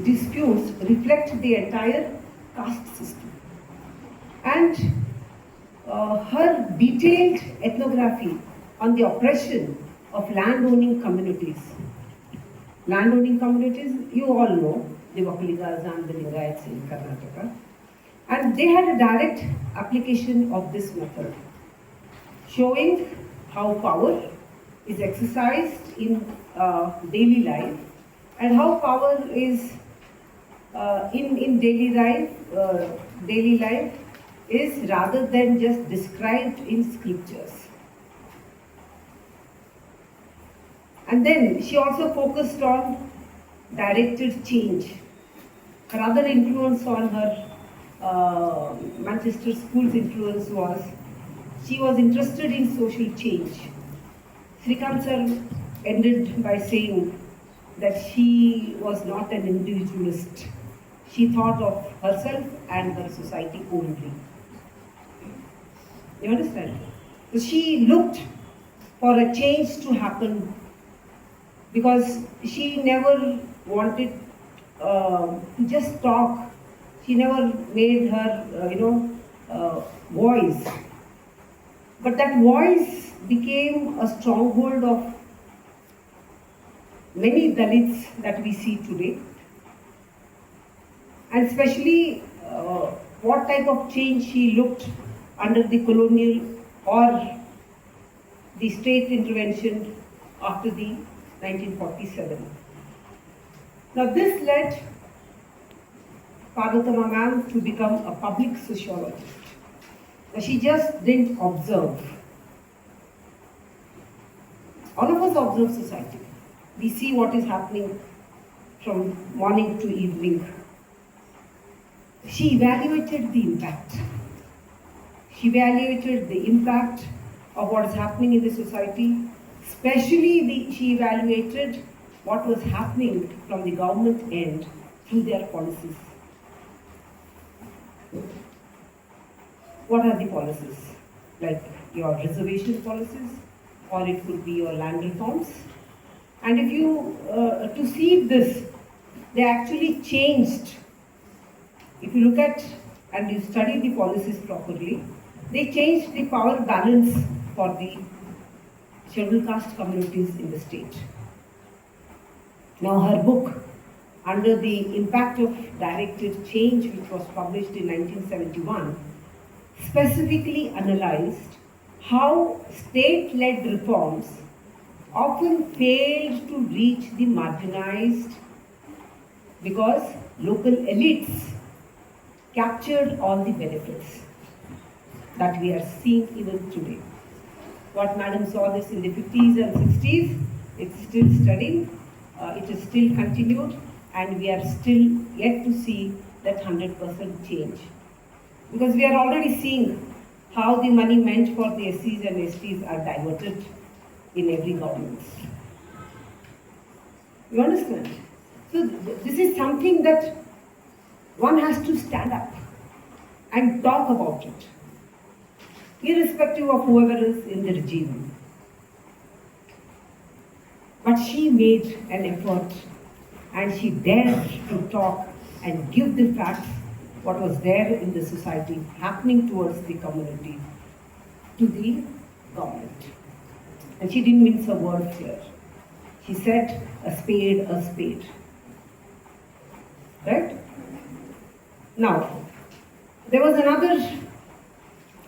Disputes reflect the entire caste system. And her detailed ethnography on the oppression of landowning communities. Landowning communities, you all know, the Vakaligas and the Lingayats in Karnataka. And they had a direct application of this method, showing how power is exercised in daily life and how power is in daily life is rather than just described in scriptures. And then she also focused on directed change. Her other influence on her Manchester School's influence was she was interested in social change. Srikant sir ended by saying that she was not an individualist. She thought of herself and her society only. You understand? So she looked for a change to happen because she never wanted to just talk. She never made her voice. But that voice became a stronghold of many Dalits that we see today. And especially what type of change she looked under the colonial or the state intervention after the 1947. Now this led Parvatama ma'am to become a public sociologist. Now she just didn't observe. All of us observe society. We see what is happening from morning to evening. She evaluated the impact. She evaluated the impact of what is happening in the society. Especially she evaluated what was happening from the government end through their policies. What are the policies? Like your reservation policies, or it could be your land reforms. And if you, to see this, they actually changed. If you look at and you study the policies properly, they changed the power balance for the scheduled caste communities in the state. Now her book, Under the Impact of Directed Change, which was published in 1971, specifically analyzed how state-led reforms often failed to reach the marginalized because local elites captured all the benefits that we are seeing even today. What Madam saw this in the 50s and 60s, it's still studying, it is still continued, and we are still yet to see that 100% change. Because we are already seeing how the money meant for the SCs and STs are diverted in every government. You understand? So this is something that one has to stand up and talk about it, irrespective of whoever is in the regime. But she made an effort and she dared to talk and give the facts, what was there in the society happening towards the community, to the government. And she didn't mince her words here. She said, a spade, a spade. Right? Now, there was another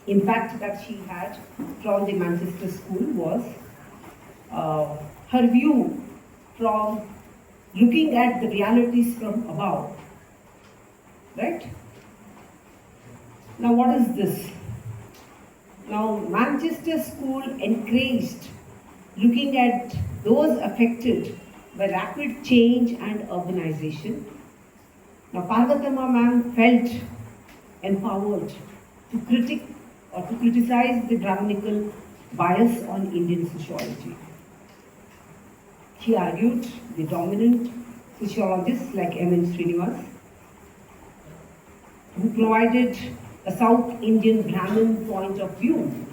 impact that she had from the Manchester School was her view from looking at the realities from above. Right? Now, what is this? Now, Manchester School encouraged looking at those affected by rapid change and urbanization. Now, Parvatama ma'am felt empowered to criticize the Brahminical bias on Indian sociology. She argued the dominant sociologists like M.N. Srinivas, who provided a South Indian Brahmin point of view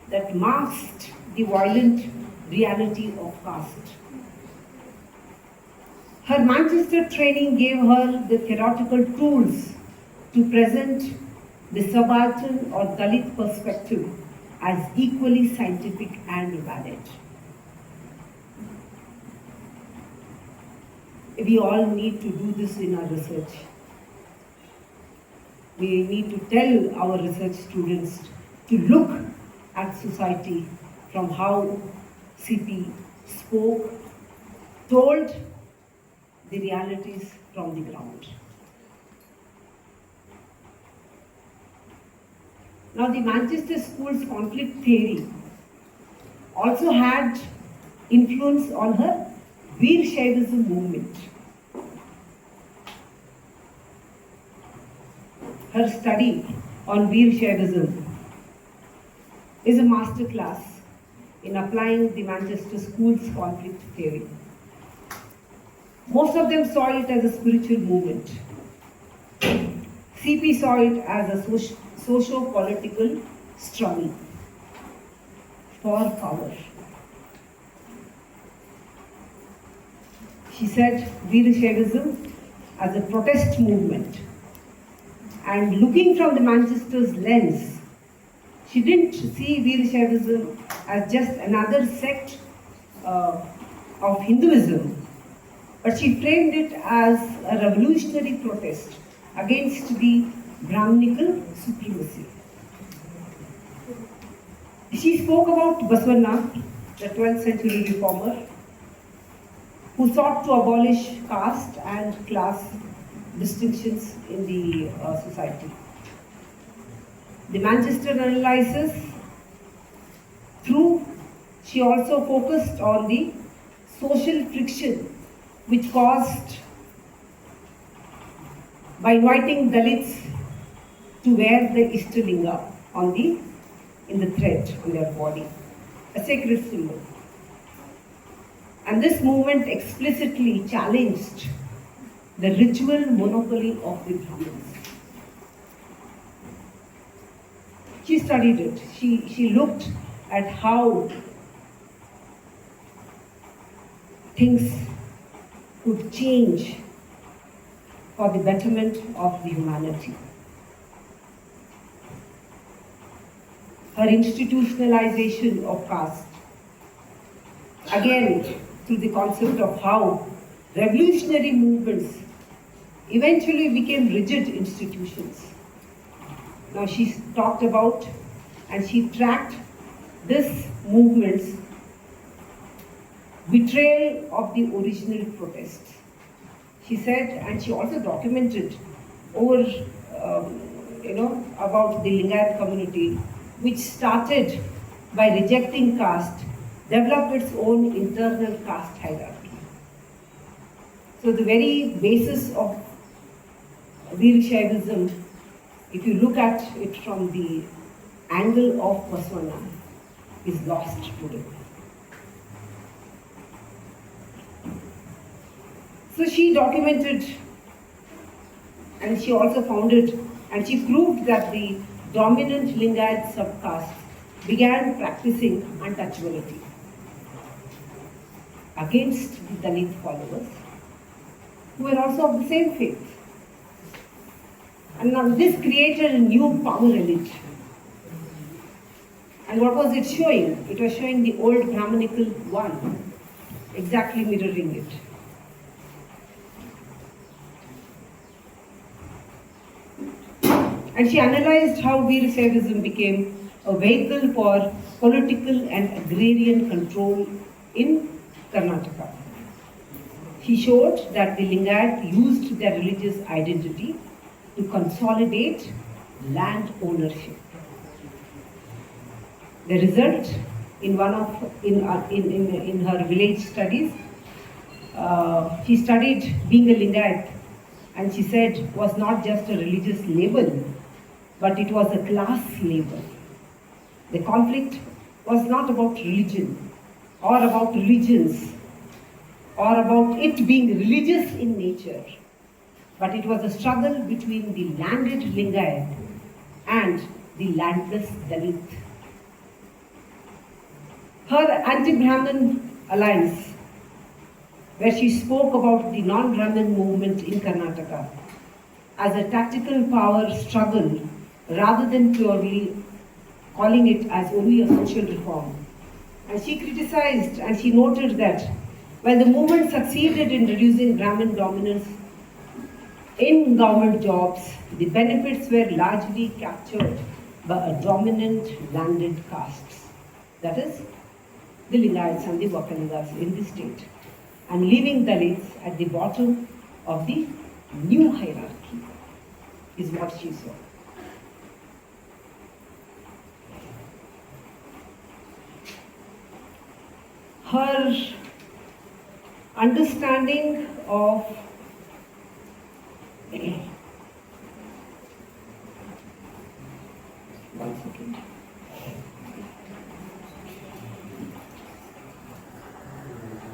that masked the violent reality of caste. Her Manchester training gave her the theoretical tools to present the subaltern or Dalit perspective as equally scientific and valid. We all need to do this in our research. We need to tell our research students to look at society from how CP spoke, told the realities from the ground. Now, the Manchester School's conflict theory also had influence on her Veer Shaivism movement. Her study on Veer Shaivism is a masterclass in applying the Manchester School's conflict theory. Most of them saw it as a spiritual movement. CP saw it as a socio-political struggle for power. She said Veerashaivism as a protest movement. And looking from the Manchester's lens, she didn't see Veerashaivism as just another sect of Hinduism, but she framed it as a revolutionary protest against the Brahminical supremacy. She spoke about Basavanna, the 12th century reformer, who sought to abolish caste and class distinctions in the society. The Manchester analysis, she also focused on the social friction which caused by inviting Dalits to wear the Ishtalinga in the thread on their body, a sacred symbol. And this movement explicitly challenged the ritual monopoly of the Brahmins. She studied it. She looked at how things could change for the betterment of the humanity. Her institutionalization of caste, again through the concept of how revolutionary movements eventually became rigid institutions. Now she talked about and she tracked this movement's betrayal of the original protests. She said, and she also documented over, about the Lingayat community, which started by rejecting caste, developed its own internal caste hierarchy. So the very basis of Veerashaivism, if you look at it from the angle of Basavanna, is lost today. So she documented and she also founded and she proved that the dominant Lingayat subcaste began practicing untouchability against the Dalit followers who were also of the same faith. And now this created a new power elite. And what was it showing? It was showing the old Brahminical one, exactly mirroring it. And she analyzed how Veerashaivism became a vehicle for political and agrarian control in Karnataka. She showed that the Lingayat used their religious identity to consolidate land ownership. The result in her village studies, she studied being a Lingayat, and she said was not just a religious label, but it was a class label. The conflict was not about religion or about religions or about it being religious in nature, but it was a struggle between the landed Lingayat and the landless Dalit. Her anti-Brahmin alliance where she spoke about the non-Brahmin movement in Karnataka as a tactical power struggle rather than purely calling it as only a social reform. And she criticized and she noted that while the movement succeeded in reducing Brahmin dominance in government jobs, the benefits were largely captured by a dominant landed castes, that is, the Lingayats and the Vakalingas in the state, and leaving Dalits at the bottom of the new hierarchy, is what she saw. Her understanding of